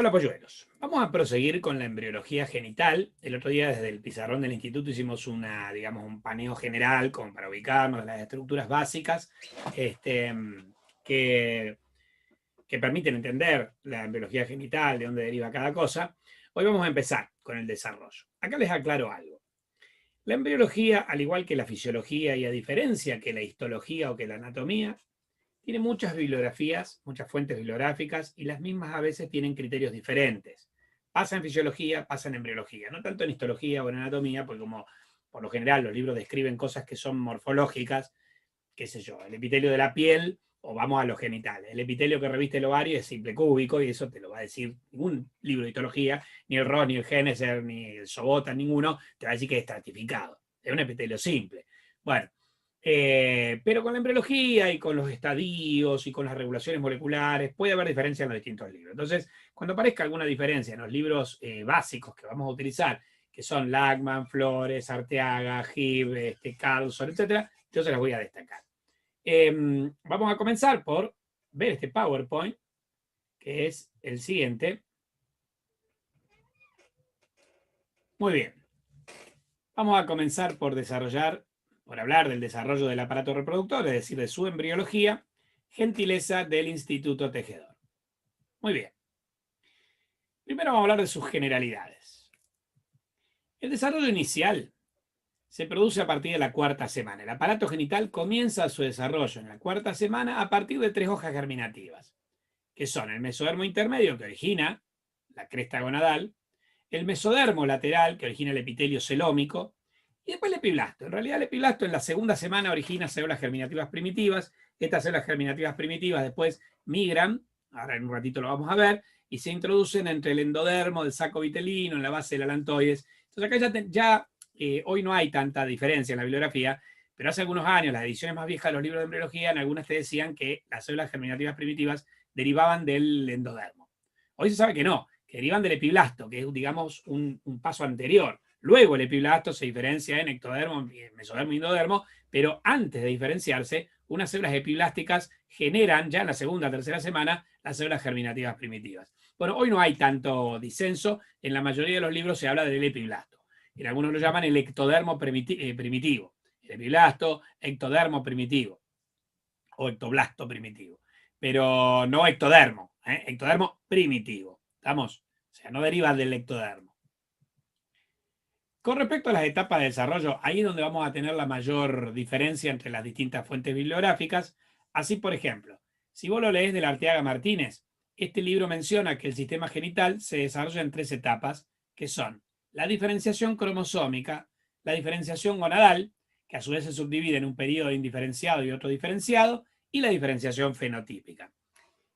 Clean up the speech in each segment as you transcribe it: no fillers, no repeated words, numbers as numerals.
Hola polluelos, vamos a proseguir con la embriología genital. El otro día desde el pizarrón del instituto hicimos digamos, un paneo general como para ubicarnos las estructuras básicas este, que, que permiten entender la embriología genital, de dónde deriva cada cosa. Hoy vamos a empezar con el desarrollo. Acá les aclaro algo. La embriología, al igual que la fisiología y a diferencia que la histología o que la anatomía, tiene muchas bibliografías, muchas fuentes bibliográficas y las mismas a veces tienen criterios diferentes. Pasa en fisiología, pasa en embriología, no tanto en histología o en anatomía, porque como por lo general los libros describen cosas que son morfológicas, qué sé yo, el epitelio de la piel o vamos a los genitales. El epitelio que reviste el ovario es simple cúbico y eso te lo va a decir ningún libro de histología, ni el Ross, ni el Geneser, ni el Sobota, ninguno, te va a decir que es estratificado. Es un epitelio simple. Bueno, pero con la embriología y con los estadios y con las regulaciones moleculares puede haber diferencia en los distintos libros. Entonces, cuando aparezca alguna diferencia en los libros básicos que vamos a utilizar, que son Lachman, Flores, Arteaga, Gibb, Carlson, etc., yo se las voy a destacar. Vamos a comenzar por ver este PowerPoint, que es el siguiente. Muy bien. Vamos a comenzar por hablar del desarrollo del aparato reproductor, es decir, de su embriología, gentileza del Instituto Tejedor. Muy bien. Primero vamos a hablar de sus generalidades. El desarrollo inicial se produce a partir de la cuarta semana. El aparato genital comienza su desarrollo en la cuarta semana a partir de 3 hojas germinativas, que son el mesodermo intermedio, que origina la cresta gonadal, el mesodermo lateral, que origina el epitelio celómico, y después el epiblasto. En realidad el epiblasto en la segunda semana origina células germinativas primitivas. Estas células germinativas primitivas después migran, ahora en un ratito lo vamos a ver, y se introducen entre el endodermo del saco vitelino, en la base del alantoides. Entonces acá hoy no hay tanta diferencia en la bibliografía, pero hace algunos años, las ediciones más viejas de los libros de embriología, en algunas te decían que las células germinativas primitivas derivaban del endodermo. Hoy se sabe que no, que derivan del epiblasto, que es, digamos, un paso anterior. Luego el epiblasto se diferencia en ectodermo, mesodermo y endodermo, pero antes de diferenciarse, unas células epiblásticas generan ya en la segunda o tercera semana las células germinativas primitivas. Bueno, hoy no hay tanto disenso, en la mayoría de los libros se habla del epiblasto. En algunos lo llaman el ectodermo primitivo. El epiblasto, ectodermo primitivo o ectoblasto primitivo. Pero no ectodermo, ectodermo primitivo. ¿Estamos? O sea, no deriva del ectodermo. Con respecto a las etapas de desarrollo, ahí es donde vamos a tener la mayor diferencia entre las distintas fuentes bibliográficas. Así, por ejemplo, si vos lo lees de la Arteaga Martínez, este libro menciona que el sistema genital se desarrolla en 3 etapas, que son la diferenciación cromosómica, la diferenciación gonadal, que a su vez se subdivide en un periodo indiferenciado y otro diferenciado, y la diferenciación fenotípica.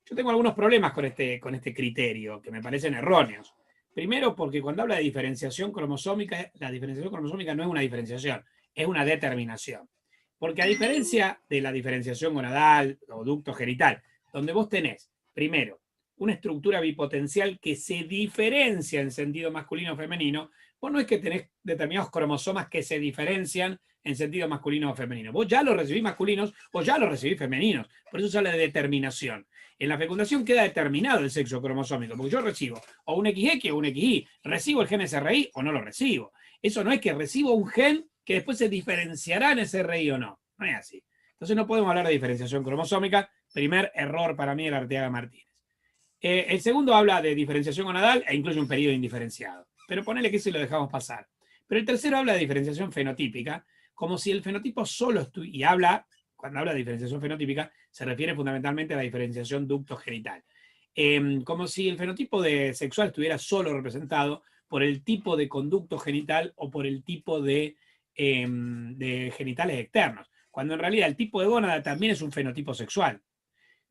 Yo tengo algunos problemas con este criterio, que me parecen erróneos. Primero, porque cuando habla de diferenciación cromosómica, la diferenciación cromosómica no es una diferenciación, es una determinación. Porque a diferencia de la diferenciación gonadal o ducto genital, donde vos tenés, primero, una estructura bipotencial que se diferencia en sentido masculino o femenino, vos no es que tenés determinados cromosomas que se diferencian en sentido masculino o femenino. Vos ya los recibís masculinos o ya los recibís femeninos. Por eso se habla de determinación. En la fecundación queda determinado el sexo cromosómico, porque yo recibo o un XX o un XY, recibo el gen SRI o no lo recibo. Eso no es que recibo un gen que después se diferenciará en SRI o no. No es así. Entonces no podemos hablar de diferenciación cromosómica. Primer error para mí de Arteaga Martínez. El segundo habla de diferenciación gonadal e incluye un periodo indiferenciado. Pero ponele que eso lo dejamos pasar. Pero el tercero habla de diferenciación fenotípica, como si el fenotipo solo estuviera, y habla, cuando habla de diferenciación fenotípica, se refiere fundamentalmente a la diferenciación ducto-genital. Como si el fenotipo sexual estuviera solo representado por el tipo de conducto genital o por el tipo de genitales externos, cuando en realidad el tipo de gónada también es un fenotipo sexual.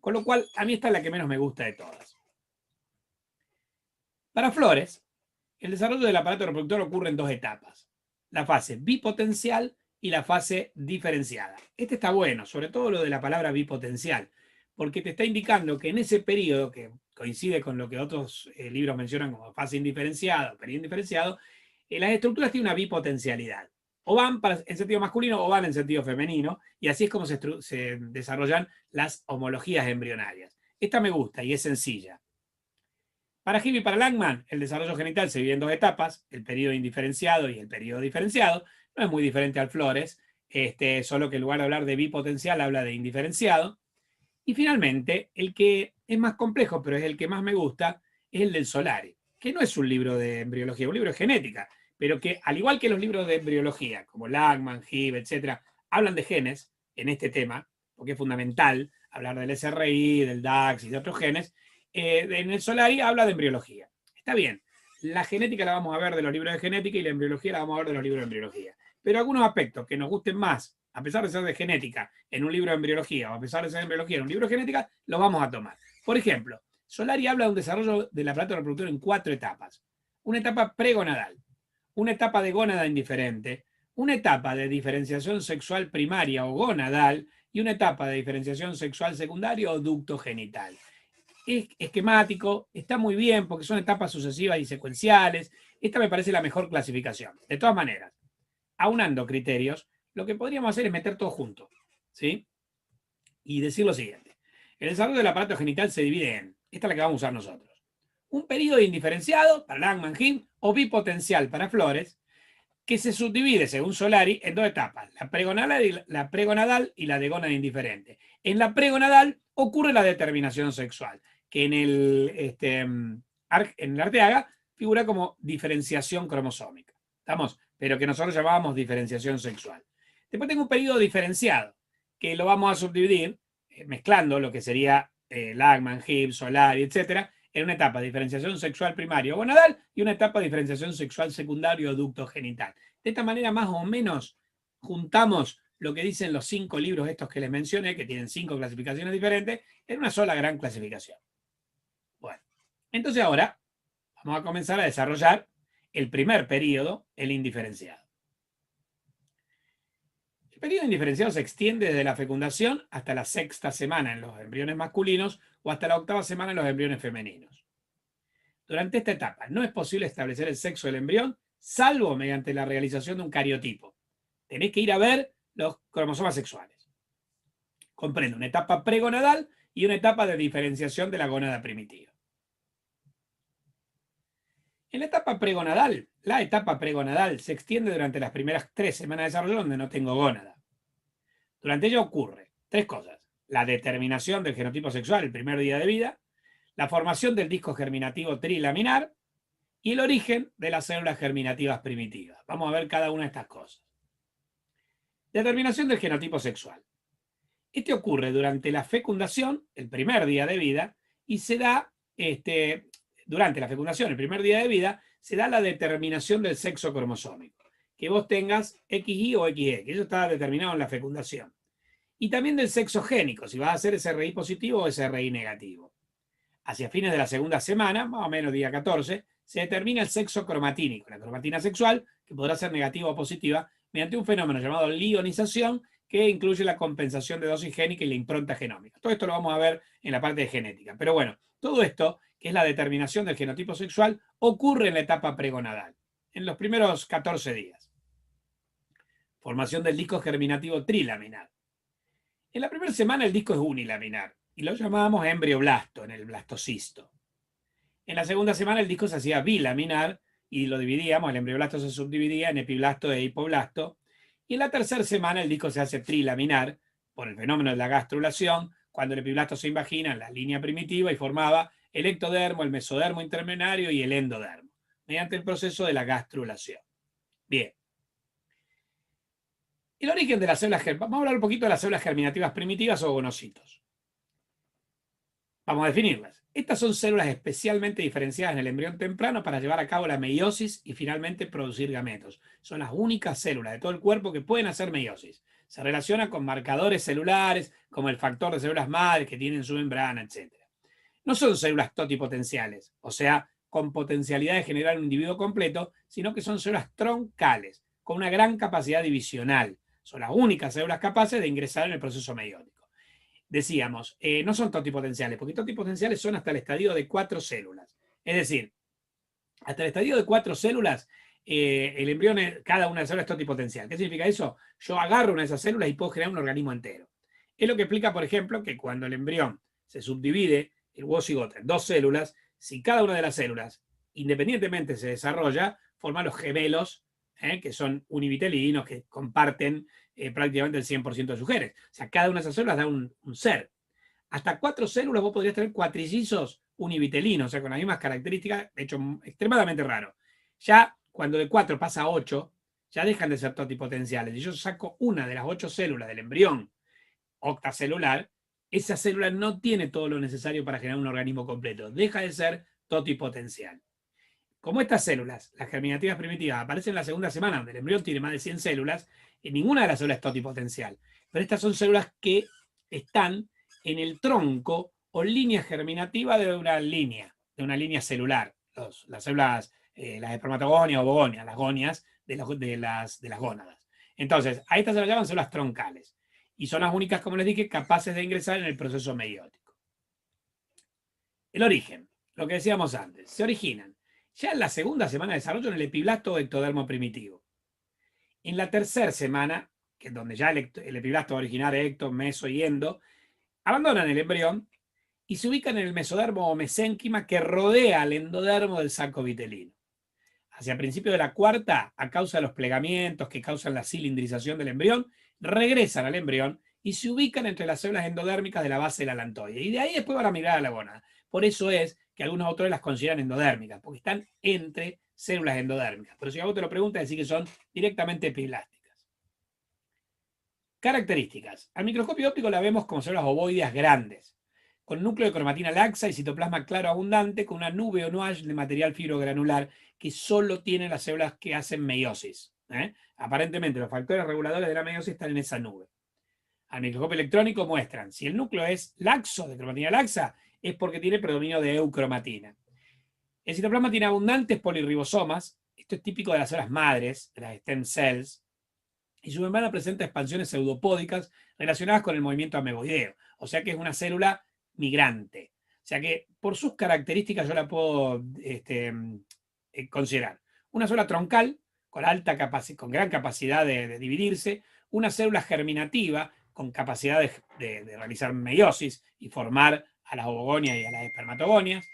Con lo cual, a mí esta es la que menos me gusta de todas. Para Flores, el desarrollo del aparato reproductor ocurre en 2 etapas: la fase bipotencial y la fase diferenciada. Este está bueno, sobre todo lo de la palabra bipotencial, porque te está indicando que en ese periodo, que coincide con lo que otros libros mencionan como fase indiferenciada o periodo indiferenciado, las estructuras tienen una bipotencialidad. O van en sentido masculino o van en sentido femenino, y así es como se desarrollan las homologías embrionarias. Esta me gusta y es sencilla. Para Hibb y para Langman, el desarrollo genital se divide en dos etapas, el periodo indiferenciado y el periodo diferenciado. No es muy diferente al Flores, solo que en lugar de hablar de bipotencial, habla de indiferenciado. Y finalmente, el que es más complejo, pero es el que más me gusta, es el del Solari, que no es un libro de embriología, es un libro de genética, pero que al igual que los libros de embriología, como Langman, Hibb, etcétera, hablan de genes en este tema, porque es fundamental hablar del SRI, del DAX y de otros genes. En el Solari habla de embriología. Está bien, la genética la vamos a ver de los libros de genética y la embriología la vamos a ver de los libros de embriología. Pero algunos aspectos que nos gusten más, a pesar de ser de genética, en un libro de embriología, o a pesar de ser de embriología en un libro de genética, los vamos a tomar. Por ejemplo, Solari habla de un desarrollo del aparato reproductor en 4 etapas. Una etapa pregonadal, una etapa de gónada indiferente, una etapa de diferenciación sexual primaria o gonadal y una etapa de diferenciación sexual secundaria o ducto genital. Es esquemático, está muy bien porque son etapas sucesivas y secuenciales. Esta me parece la mejor clasificación. De todas maneras, aunando criterios, lo que podríamos hacer es meter todo junto, ¿sí? Y decir lo siguiente. El desarrollo del aparato genital se divide en, esta es la que vamos a usar nosotros, un periodo indiferenciado para Langman, Hibb o bipotencial para Flores, que se subdivide, según Solari, en dos etapas, la pregonadal y la de gónada indiferente. En la pregonadal ocurre la determinación sexual, que en el Arteaga figura como diferenciación cromosómica. ¿Estamos? Pero que nosotros llamábamos diferenciación sexual. Después tengo un periodo diferenciado, que lo vamos a subdividir, mezclando lo que sería Langman, Hibb, Solari, etcétera, en una etapa de diferenciación sexual primario o gonadal y una etapa de diferenciación sexual secundario o ducto genital. De esta manera, más o menos, juntamos lo que dicen los 5 libros estos que les mencioné, que tienen 5 clasificaciones diferentes, en una sola gran clasificación. Bueno, entonces ahora vamos a comenzar a desarrollar el primer periodo, el indiferenciado. El periodo indiferenciado se extiende desde la fecundación hasta la 6ª semana en los embriones masculinos o hasta la 8ª semana en los embriones femeninos. Durante esta etapa no es posible establecer el sexo del embrión, salvo mediante la realización de un cariotipo. Tenés que ir a ver los cromosomas sexuales. Comprende una etapa pregonadal y una etapa de diferenciación de la gónada primitiva. En la etapa pregonadal se extiende durante las primeras 3 semanas de desarrollo donde no tengo gónada. Durante ella ocurre 3 cosas. La determinación del genotipo sexual el primer día de vida, la formación del disco germinativo trilaminar y el origen de las células germinativas primitivas. Vamos a ver cada una de estas cosas. Determinación del genotipo sexual. Este ocurre durante la fecundación, el primer día de vida, y se da, durante la fecundación, el primer día de vida, se da la determinación del sexo cromosómico. Que vos tengas XY o XX, eso está determinado en la fecundación. Y también del sexo génico, si vas a ser SRI positivo o SRI negativo. Hacia fines de la 2ª semana, más o menos día 14, se determina el sexo cromatínico, la cromatina sexual, que podrá ser negativa o positiva, mediante un fenómeno llamado lionización, que incluye la compensación de dosis génica y la impronta genómica. Todo esto lo vamos a ver en la parte de genética. Pero bueno, todo esto, que es la determinación del genotipo sexual, ocurre en la etapa pregonadal, en los primeros 14 días. Formación del disco germinativo trilaminar. En la primera semana el disco es unilaminar y lo llamábamos embrioblasto en el blastocisto. En la 2ª semana el disco se hacía bilaminar y lo dividíamos, el embrioblasto se subdividía en epiblasto e hipoblasto. Y en la 3ª semana el disco se hace trilaminar por el fenómeno de la gastrulación, cuando el epiblasto se invagina en la línea primitiva y formaba el ectodermo, el mesodermo intermenario y el endodermo, mediante el proceso de la gastrulación. Bien. El origen de las células, vamos a hablar un poquito de las células germinativas primitivas o gonocitos. Vamos a definirlas. Estas son células especialmente diferenciadas en el embrión temprano para llevar a cabo la meiosis y finalmente producir gametos. Son las únicas células de todo el cuerpo que pueden hacer meiosis. Se relaciona con marcadores celulares como el factor de células madres que tienen su membrana, etc. No son células totipotenciales, o sea, con potencialidad de generar un individuo completo, sino que son células troncales, con una gran capacidad divisional. Son las únicas células capaces de ingresar en el proceso meiótico. Decíamos, no son totipotenciales, porque totipotenciales son hasta el estadio de 4 células. Es decir, hasta el estadio de 4 células, el embrión, cada una de las células es totipotencial. ¿Qué significa eso? Yo agarro una de esas células y puedo crear un organismo entero. Es lo que explica, por ejemplo, que cuando el embrión se subdivide, el huevo cigoto, en 2 células, si cada una de las células independientemente se desarrolla, forma los gemelos, que son univitelinos, que comparten prácticamente el 100% de sus genes. O sea, cada una de esas células da un ser. Hasta 4 células vos podrías tener cuatrillizos univitelinos, o sea, con las mismas características, de hecho, extremadamente raro. Ya cuando de 4 pasa a 8, ya dejan de ser totipotenciales. Y yo saco una de las 8 células del embrión octacelular, esa célula no tiene todo lo necesario para generar un organismo completo. Deja de ser totipotencial. Como estas células, las germinativas primitivas, aparecen en la segunda semana, donde el embrión tiene más de 100 células, ninguna de las células es totipotencial. Pero estas son células que están en el tronco o línea germinativa de una línea celular. Las células, las espermatogonias o bogonias, las gonias de las gónadas. Entonces, a estas se las llaman células troncales. Y son las únicas, como les dije, capaces de ingresar en el proceso meiótico. El origen, lo que decíamos antes, se originan ya en la segunda semana de desarrollo en el epiblasto o ectodermo primitivo. En la tercera semana, que es donde ya el epiblasto va a originar ecto, meso y endo, abandonan el embrión y se ubican en el mesodermo o mesénquima que rodea al endodermo del saco vitelino. Hacia principios de la cuarta, a causa de los plegamientos que causan la cilindrización del embrión, regresan al embrión y se ubican entre las células endodérmicas de la base del alantoide. Y de ahí después van a migrar a la gónada. Por eso es que algunos autores las consideran endodérmicas, porque están entre células endodérmicas. Pero si a vos te lo preguntas, decís que son directamente epiblásticas. Características. Al microscopio óptico la vemos como células ovoideas grandes, con núcleo de cromatina laxa y citoplasma claro abundante, con una nube o nuage de material fibrogranular que solo tienen las células que hacen meiosis. Aparentemente los factores reguladores de la meiosis están en esa nube. Al microscopio electrónico muestran, si el núcleo es laxo, de cromatina laxa, es porque tiene predominio de eucromatina. El citoplasma tiene abundantes polirribosomas, esto es típico de las células madres, de las stem cells, y su membrana presenta expansiones pseudopódicas relacionadas con el movimiento ameboideo, o sea que es una célula migrante. O sea que por sus características yo la puedo considerar una célula troncal con gran capacidad de dividirse, una célula germinativa con capacidad de realizar meiosis y formar a las ovogonias y a las espermatogonias,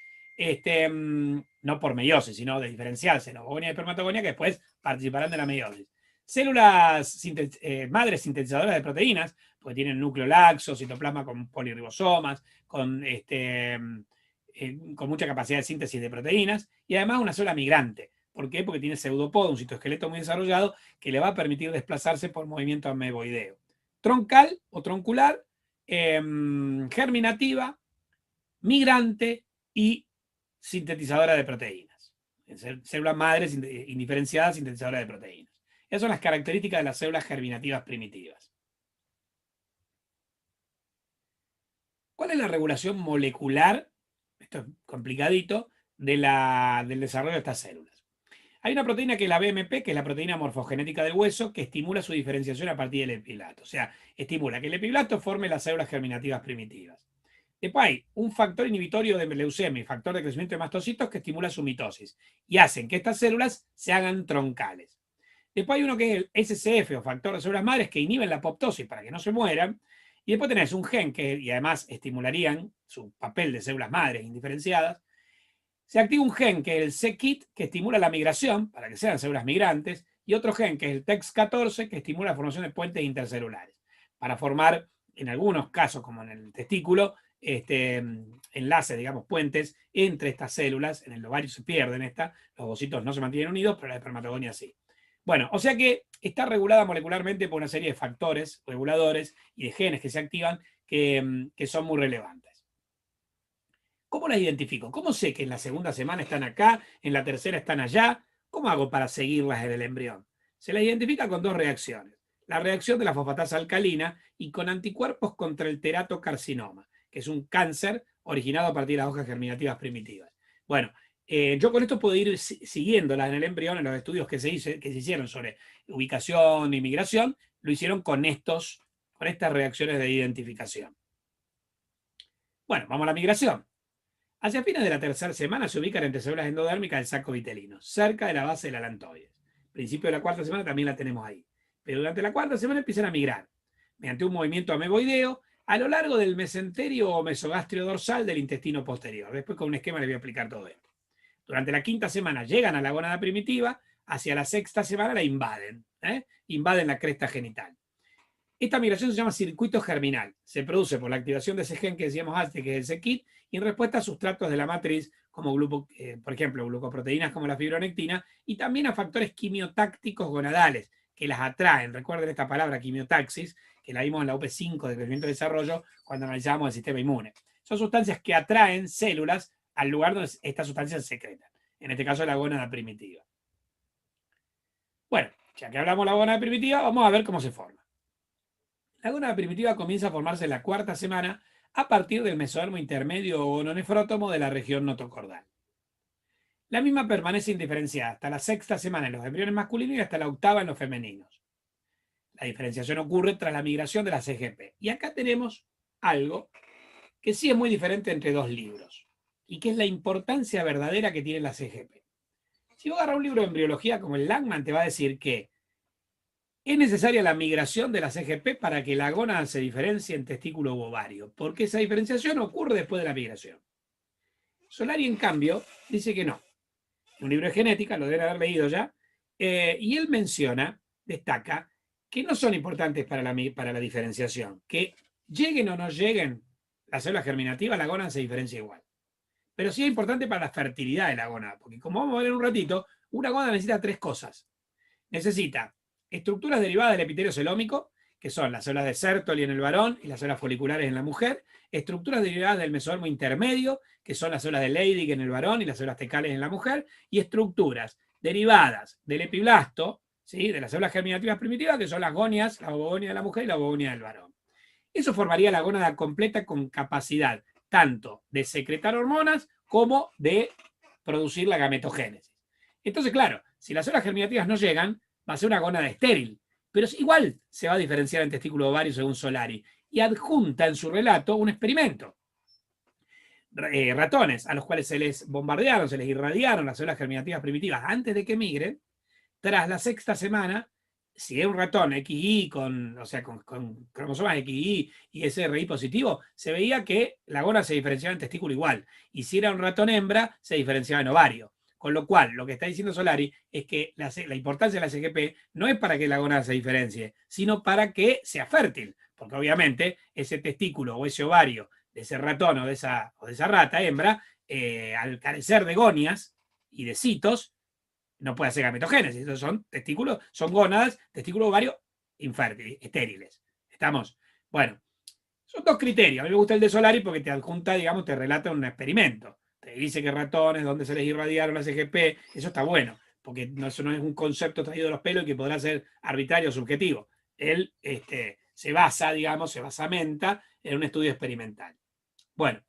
no por meiosis, sino de diferenciarse en ovogonia y espermatogonia que después participarán de la meiosis. Células madres sintetizadoras de proteínas, porque tienen núcleo laxo, citoplasma con polirribosomas, con mucha capacidad de síntesis de proteínas, y además una célula migrante. ¿Por qué? Porque tiene pseudopodo, un citoesqueleto muy desarrollado que le va a permitir desplazarse por movimiento ameboideo. Troncal o troncular, germinativa, migrante y sintetizadora de proteínas. Células madres indiferenciadas sintetizadoras de proteínas. Esas son las características de las células germinativas primitivas. ¿Cuál es la regulación molecular? Esto es complicadito, del desarrollo de estas células. Hay una proteína que es la BMP, que es la proteína morfogenética del hueso, que estimula su diferenciación a partir del epiblasto. O sea, estimula que el epiblasto forme las células germinativas primitivas. Después hay un factor inhibitorio de leucemia, factor de crecimiento de mastocitos, que estimula su mitosis y hacen que estas células se hagan troncales. Después hay uno que es el SCF o factor de células madres que inhiben la apoptosis para que no se mueran. Y después tenés un gen que, y además estimularían su papel de células madres indiferenciadas. Se activa un gen que es el c-KIT que estimula la migración para que sean células migrantes. Y otro gen que es el TEX14 que estimula la formación de puentes intercelulares para formar, en algunos casos, como en el testículo, enlaces, digamos, puentes entre estas células. En el ovario se pierden los ovocitos no se mantienen unidos, pero la espermatogonia sí. Bueno, o sea que está regulada molecularmente por una serie de factores reguladores y de genes que se activan que son muy relevantes. ¿Cómo las identifico? ¿Cómo sé que en la segunda semana están acá, en la tercera están allá? ¿Cómo hago para seguirlas en el embrión? Se las identifica con dos reacciones. La reacción de la fosfatasa alcalina y con anticuerpos contra el teratocarcinoma, que es un cáncer originado a partir de las hojas germinativas primitivas. Bueno, yo con esto puedo ir siguiéndolas en el embrión, en los estudios que se hicieron sobre ubicación y migración, lo hicieron con estas reacciones de identificación. Bueno, vamos a la migración. Hacia fines de la tercera semana se ubican entre células endodérmicas del saco vitelino, cerca de la base del alantoides. Principio de la cuarta semana también la tenemos ahí. Pero durante la cuarta semana empiezan a migrar, mediante un movimiento ameboideo, a lo largo del mesenterio o mesogastrio dorsal del intestino posterior. Después con un esquema les voy a explicar todo esto. Durante la quinta semana llegan a la gónada primitiva, hacia la sexta semana la invaden, invaden la cresta genital. Esta migración se llama circuito germinal. Se produce por la activación de ese gen que decíamos antes, que es el c-KIT, y en respuesta a sustratos de la matriz, como por ejemplo, glucoproteínas como la fibronectina, y también a factores quimiotácticos gonadales, que las atraen. Recuerden esta palabra quimiotaxis, que la vimos en la UP5 de crecimiento y desarrollo, cuando analizábamos el sistema inmune. Son sustancias que atraen células al lugar donde estas sustancias se secretan. En este caso, la gónada primitiva. Bueno, ya que hablamos de la gónada primitiva, vamos a ver cómo se forma. La gónada primitiva comienza a formarse en la cuarta semana a partir del mesodermo intermedio o gononefrótomo de la región notocordal. La misma permanece indiferenciada hasta la sexta semana en los embriones masculinos y hasta la octava en los femeninos. La diferenciación ocurre tras la migración de la CGP. Y acá tenemos algo que sí es muy diferente entre dos libros, y que es la importancia verdadera que tiene la CGP. Si vos agarras un libro de embriología como el Langman, te va a decir que es necesaria la migración de la CGP para que la gónada se diferencie en testículo u ovario, porque esa diferenciación ocurre después de la migración. Solari, en cambio, dice que no. Un libro de genética, lo deben haber leído ya, y él destaca, que no son importantes para la diferenciación, que lleguen o no lleguen las células germinativas, la gónada se diferencia igual. Pero sí es importante para la fertilidad de la gónada, porque como vamos a ver en un ratito, una gónada necesita tres cosas. Necesita estructuras derivadas del epitelio celómico, que son las células de Sertoli en el varón y las células foliculares en la mujer, estructuras derivadas del mesodermo intermedio, que son las células de Leydig en el varón y las células tecales en la mujer, y estructuras derivadas del epiblasto, ¿sí?, de las células germinativas primitivas, que son las gonias, la ovogonia de la mujer y la ovogonia del varón. Eso formaría la gónada completa con capacidad tanto de secretar hormonas como de producir la gametogénesis. Entonces, claro, si las células germinativas no llegan, va a ser una gónada estéril, pero igual se va a diferenciar en testículo ovario según Solari, y adjunta en su relato un experimento. Ratones a los cuales se les bombardearon, se les irradiaron las células germinativas primitivas antes de que migren, tras la sexta semana, si era un ratón XY con cromosomas XY y SRI positivo, se veía que la gónada se diferenciaba en testículo igual, y si era un ratón hembra, se diferenciaba en ovario. Con lo cual, lo que está diciendo Solari es que la importancia de la CGP no es para que la gónada se diferencie, sino para que sea fértil, porque obviamente ese testículo o ese ovario de ese ratón o de esa rata hembra, al carecer de gonias y de citos, no puede hacer gametogénesis. Esos son testículos, son gónadas, testículo ovario infértiles, estériles. ¿Estamos? Bueno, son dos criterios. A mí me gusta el de Solari porque te adjunta, digamos, te relata un experimento. Te dice que ratones, dónde se les irradiaron las CGP, eso está bueno, porque eso no es un concepto traído de los pelos y que podrá ser arbitrario o subjetivo. Él se basa, digamos, se basamenta en un estudio experimental. Bueno,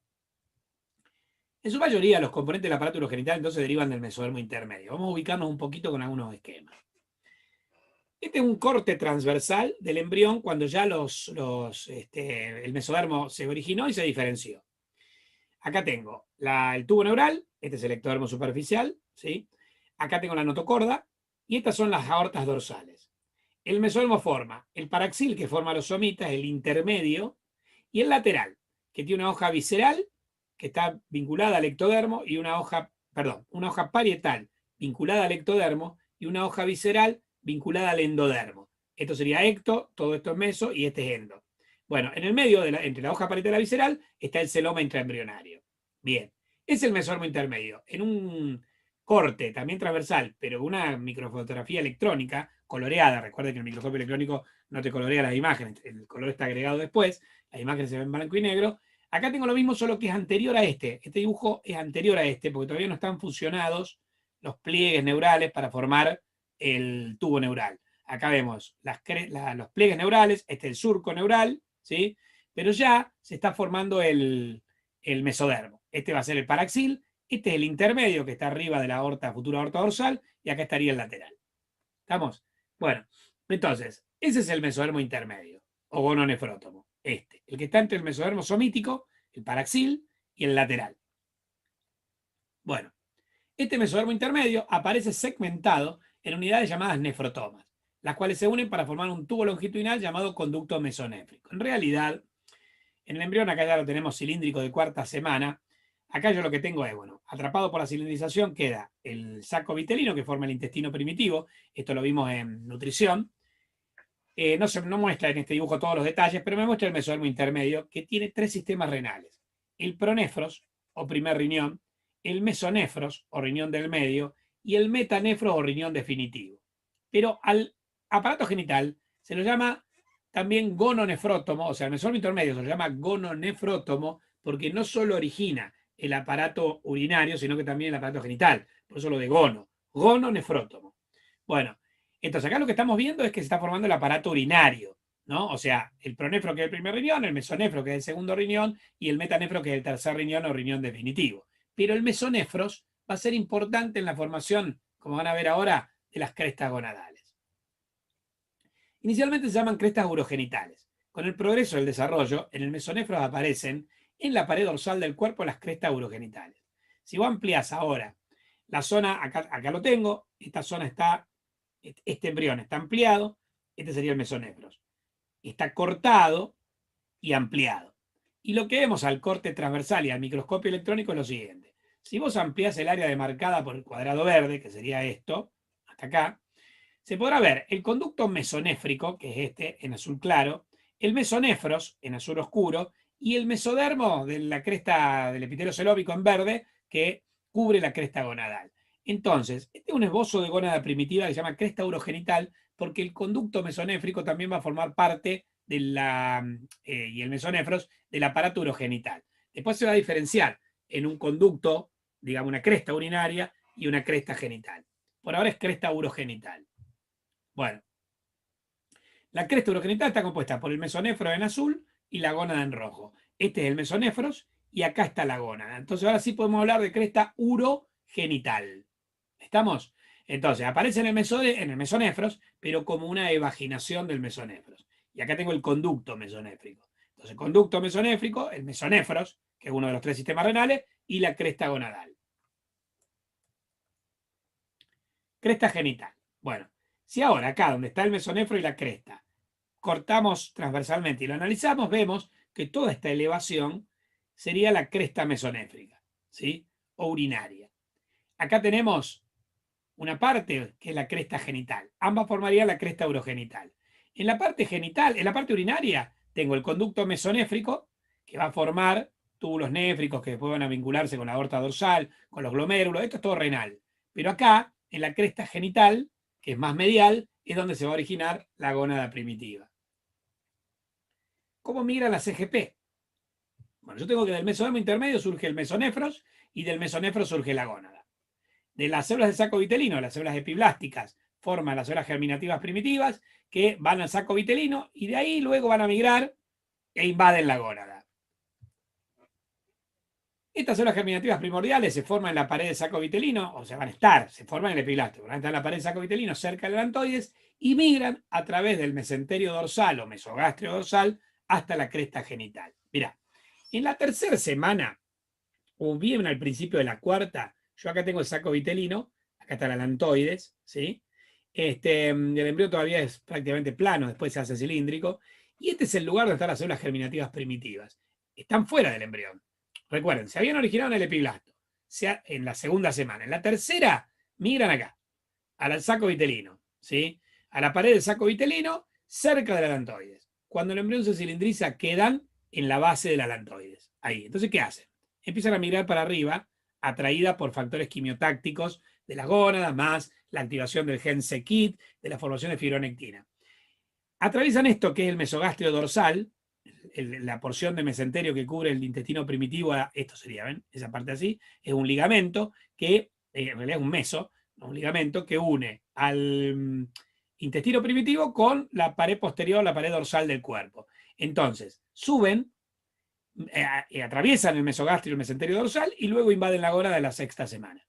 en su mayoría los componentes del aparato urogenital entonces derivan del mesodermo intermedio. Vamos a ubicarnos un poquito con algunos esquemas. Este es un corte transversal del embrión cuando ya el mesodermo se originó y se diferenció. Acá tengo el tubo neural, este es el ectodermo superficial, ¿sí? Acá tengo la notocorda y estas son las aortas dorsales. El mesodermo forma el paraxil, que forma los somitas, el intermedio, y el lateral, que tiene una hoja visceral que está vinculada al ectodermo y una hoja parietal vinculada al ectodermo y una hoja visceral vinculada al endodermo. Esto sería ecto, todo esto es meso y este es endo. Bueno, en el medio, entre la hoja parietal y la visceral, está el celoma intraembrionario. Bien, es el mesodermo intermedio. En un corte también transversal, pero una microfotografía electrónica coloreada, recuerden que el microscopio electrónico no te colorea las imágenes, el color está agregado después, las imágenes se ven en blanco y negro. Acá tengo lo mismo, solo que es anterior a este. Este dibujo es anterior a este, porque todavía no están fusionados los pliegues neurales para formar el tubo neural. Acá vemos los pliegues neurales, este es el surco neural, ¿sí? Pero ya se está formando el mesodermo. Este va a ser el paraxil, este es el intermedio que está arriba de la futura aorta dorsal, y acá estaría el lateral. ¿Estamos? Bueno, entonces, ese es el mesodermo intermedio, o gononefrótomo. El que está entre el mesodermo somítico, el paraxil y el lateral. Bueno, este mesodermo intermedio aparece segmentado en unidades llamadas nefrotomas, las cuales se unen para formar un tubo longitudinal llamado conducto mesonéfrico. En realidad, En el embrión acá ya lo tenemos cilíndrico de cuarta semana. Acá yo lo que tengo es, bueno, atrapado por la cilindrización queda el saco vitelino que forma el intestino primitivo. Esto lo vimos en nutrición. No muestra en este dibujo todos los detalles, pero me muestra el mesodermo intermedio que tiene 3 sistemas renales. El pronefros, o primer riñón, el mesonefros, o riñón del medio, y el metanefros, o riñón definitivo. Pero al aparato genital se lo llama también gononefrótomo, o sea, el mesodermo intermedio se lo llama gononefrótomo porque no solo origina el aparato urinario, sino que también el aparato genital. Por eso lo de gononefrótomo. Bueno, entonces acá lo que estamos viendo es que se está formando el aparato urinario, ¿no? O sea, el pronefro que es el primer riñón, el mesonefro que es el segundo riñón y el metanefro que es el tercer riñón o riñón definitivo. Pero el mesonefros va a ser importante en la formación, como van a ver ahora, de las crestas gonadales. Inicialmente se llaman crestas urogenitales. Con el progreso del desarrollo, en el mesonefro aparecen en la pared dorsal del cuerpo las crestas urogenitales. Si vos ampliás ahora la zona, acá lo tengo, esta zona está, este embrión está ampliado, este sería el mesonefros. Está cortado y ampliado. Y lo que vemos al corte transversal y al microscopio electrónico es lo siguiente. Si vos ampliás el área demarcada por el cuadrado verde, que sería esto, hasta acá, se podrá ver el conducto mesonéfrico, que es este en azul claro, el mesonefros en azul oscuro y el mesodermo de la cresta del epitelio celóbico en verde que cubre la cresta gonadal. Entonces, este es un esbozo de gónada primitiva que se llama cresta urogenital porque el conducto mesonéfrico también va a formar parte de y el mesonefros del aparato urogenital. Después se va a diferenciar en un conducto, digamos una cresta urinaria y una cresta genital. Por ahora es cresta urogenital. Bueno, la cresta urogenital está compuesta por el mesonefro en azul y la gónada en rojo. Este es el mesonefros y acá está la gónada. Entonces ahora sí podemos hablar de cresta urogenital. ¿Estamos? Entonces aparece en el mesonefros, pero como una evaginación del mesonefros. Y acá tengo el conducto mesonéfrico. Entonces, conducto mesonéfrico, el mesonefros, que es uno de los 3 sistemas renales, y la cresta gonadal. Cresta genital. Bueno, si ahora acá donde está el mesonefro y la cresta, cortamos transversalmente y lo analizamos, vemos que toda esta elevación sería la cresta mesonéfrica, ¿sí? O urinaria. Acá tenemos una parte que es la cresta genital. Ambas formarían la cresta urogenital. En la parte genital, en la parte urinaria, tengo el conducto mesonéfrico, que va a formar túbulos néfricos que después van a vincularse con la aorta dorsal, con los glomérulos, esto es todo renal. Pero acá, en la cresta genital, que es más medial, es donde se va a originar la gónada primitiva. ¿Cómo migra la CGP? Bueno, yo tengo que del mesodermo intermedio surge el mesonefros y del mesonefros surge la gónada. De las células del saco vitelino, las células epiblásticas, forman las células germinativas primitivas que van al saco vitelino y de ahí luego van a migrar e invaden la gónada. Estas células germinativas primordiales se forman en la pared del saco vitelino, o sea, se forman en el epiblasto, van a estar en la pared del saco vitelino cerca del alantoides y migran a través del mesenterio dorsal o mesogastrio dorsal hasta la cresta genital. Mirá, en la tercera semana, o bien al principio de la cuarta, yo acá tengo el saco vitelino, acá está el alantoides, ¿sí? El embrión todavía es prácticamente plano, después se hace cilíndrico, y este es el lugar donde están las células germinativas primitivas. Están fuera del embrión. Recuerden, se habían originado en el epiblasto, en la segunda semana. En la tercera, migran acá, al saco vitelino, ¿sí? A la pared del saco vitelino, cerca del alantoides. Cuando el embrión se cilindriza, quedan en la base del alantoides. Ahí. Entonces, ¿qué hacen? Empiezan a migrar para arriba, atraída por factores quimiotácticos de las gónadas, más la activación del gen c-KIT, de la formación de fibronectina. Atraviesan esto, que es el mesogastrio dorsal, la porción de mesenterio que cubre el intestino primitivo, esto sería, ¿ven? Esa parte así, es un ligamento que, en realidad es un meso, un ligamento que une al intestino primitivo con la pared posterior, la pared dorsal del cuerpo. Entonces, suben, atraviesan el mesogastrio y el mesenterio dorsal y luego invaden la gónada de la sexta semana.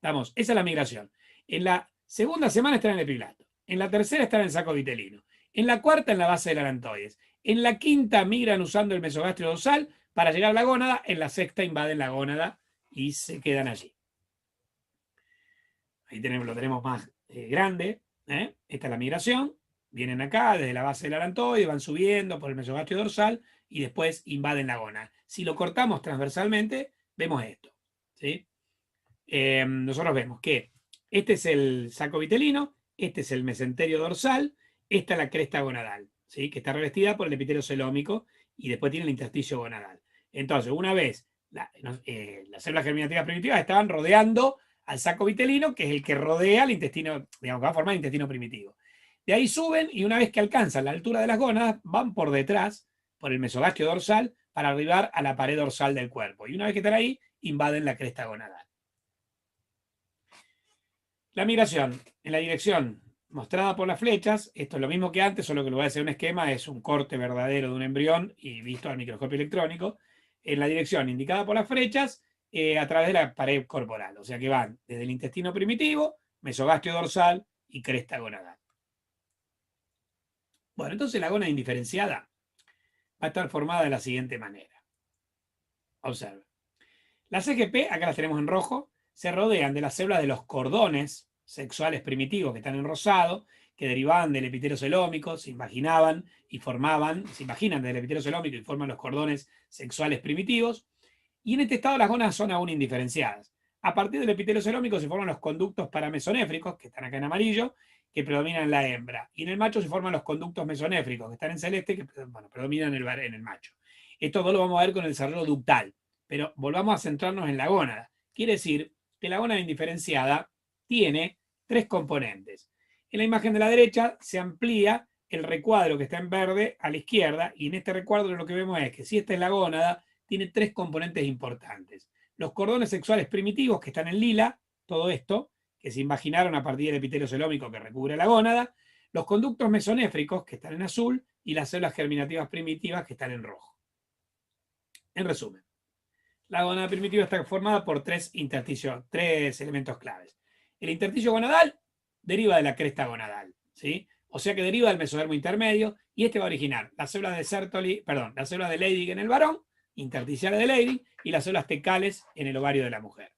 Vamos, esa es la migración. En la segunda semana están en el epiblasto. En la tercera están en el saco vitelino. En la cuarta en la base del alantoides. En la quinta migran usando el mesogastrio dorsal para llegar a la gónada. En la sexta invaden la gónada y se quedan allí. Ahí lo tenemos más grande. Esta es la migración. Vienen acá desde la base del alantoide, van subiendo por el mesogastrio dorsal y después invaden la gónada. Si lo cortamos transversalmente, vemos esto, ¿sí? Nosotros vemos que este es el saco vitelino, este es el mesenterio dorsal, esta es la cresta gonadal, ¿sí? Que está revestida por el epitelio celómico y después tiene el intersticio gonadal. Entonces, una vez las células germinativas primitivas estaban rodeando al saco vitelino, que es el que rodea el intestino, digamos, que va a formar el intestino primitivo. De ahí suben y una vez que alcanzan la altura de las gónadas, van por detrás, por el mesogastio dorsal, para arribar a la pared dorsal del cuerpo. Y una vez que están ahí, invaden la cresta gonadal. La migración en la dirección mostrada por las flechas, esto es lo mismo que antes, solo que lo voy a hacer un esquema, es un corte verdadero de un embrión y visto al microscopio electrónico, en la dirección indicada por las flechas, a través de la pared corporal, o sea que van desde el intestino primitivo, mesogastio dorsal y cresta gonadal. Bueno, entonces la gónada indiferenciada va a estar formada de la siguiente manera. Observen. Las CGP, acá las tenemos en rojo, se rodean de las células de los cordones sexuales primitivos que están en rosado, que derivaban del epitelio celómico, se imaginan del epitelio celómico y forman los cordones sexuales primitivos. Y en este estado las gónadas son aún indiferenciadas. A partir del epitelio celómico se forman los conductos paramesonéfricos, que están acá en amarillo, que predominan en la hembra. Y en el macho se forman los conductos mesonéfricos, que están en celeste, que predominan en el macho. Esto todo lo vamos a ver con el desarrollo ductal. Pero volvamos a centrarnos en la gónada. Quiere decir que la gónada indiferenciada tiene tres componentes. En la imagen de la derecha se amplía el recuadro que está en verde a la izquierda, y en este recuadro lo que vemos es que si esta es la gónada, tiene tres componentes importantes. Los cordones sexuales primitivos que están en lila, todo esto, que se imaginaron a partir del epitelio celómico que recubre la gónada, los conductos mesonéfricos que están en azul y las células germinativas primitivas que están en rojo. En resumen, la gónada primitiva está formada por tres elementos claves. El intersticio gonadal deriva de la cresta gonadal, ¿sí? O sea que deriva del mesodermo intermedio, y este va a originar las células las células de Leydig en el varón, intersticiales de Leydig, y las células tecales en el ovario de la mujer.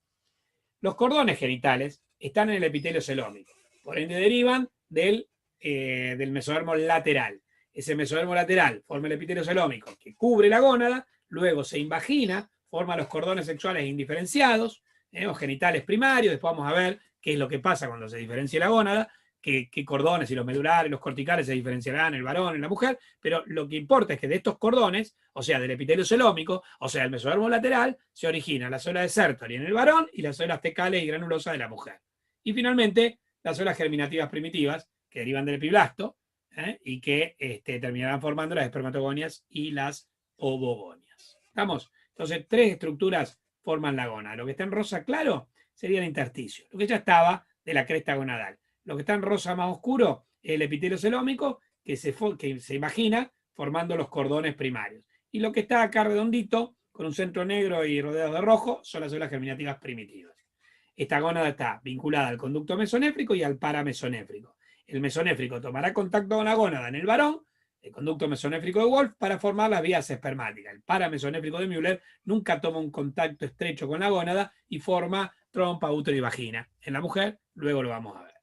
Los cordones genitales están en el epitelio celómico, por ende derivan del mesodermo lateral. Ese mesodermo lateral forma el epitelio celómico que cubre la gónada, luego se invagina, forma los cordones sexuales indiferenciados, o genitales primarios. Después vamos a ver qué es lo que pasa cuando se diferencia la gónada, qué cordones, y los medulares, los corticales se diferenciarán en el varón, en la mujer, pero lo que importa es que de estos cordones, o sea, del epitelio celómico, o sea, el mesodermo lateral, se origina la célula de Sertoli en el varón y las células tecales y granulosas de la mujer. Y finalmente, las células germinativas primitivas, que derivan del epiblasto, y que terminarán formando las espermatogonias y las ovogonias. ¿Estamos? Entonces, tres estructuras forman la gónada. Lo que está en rosa claro sería el intersticio, lo que ya estaba de la cresta gonadal. Lo que está en rosa más oscuro es el epitelio celómico, que se imagina formando los cordones primarios. Y lo que está acá redondito, con un centro negro y rodeado de rojo, son las células germinativas primitivas. Esta gónada está vinculada al conducto mesonéfrico y al paramesonéfrico. El mesonéfrico tomará contacto con la gónada en el varón, el conducto mesonéfrico de Wolff, para formar las vías espermáticas. El paramesonéfrico de Müller nunca toma un contacto estrecho con la gónada y forma trompa, útero y vagina. En la mujer, luego lo vamos a ver.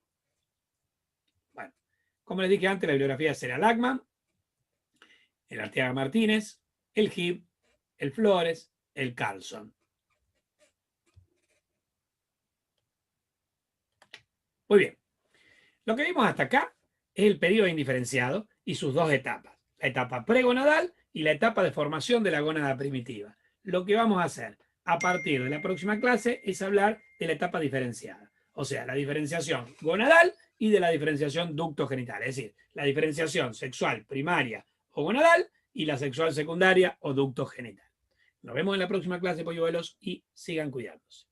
Bueno, como les dije antes, la bibliografía será Lachman, el Arteaga Martínez, el Gibb, el Flores, el Carlson. Muy bien. Lo que vimos hasta acá es el periodo indiferenciado y sus dos etapas. La etapa pregonadal y la etapa de formación de la gónada primitiva. Lo que vamos a hacer a partir de la próxima clase es hablar de la etapa diferenciada. O sea, la diferenciación gonadal y de la diferenciación ductogenital. Es decir, la diferenciación sexual primaria o gonadal y la sexual secundaria o ductogenital. Nos vemos en la próxima clase, polluelos, y sigan cuidándose.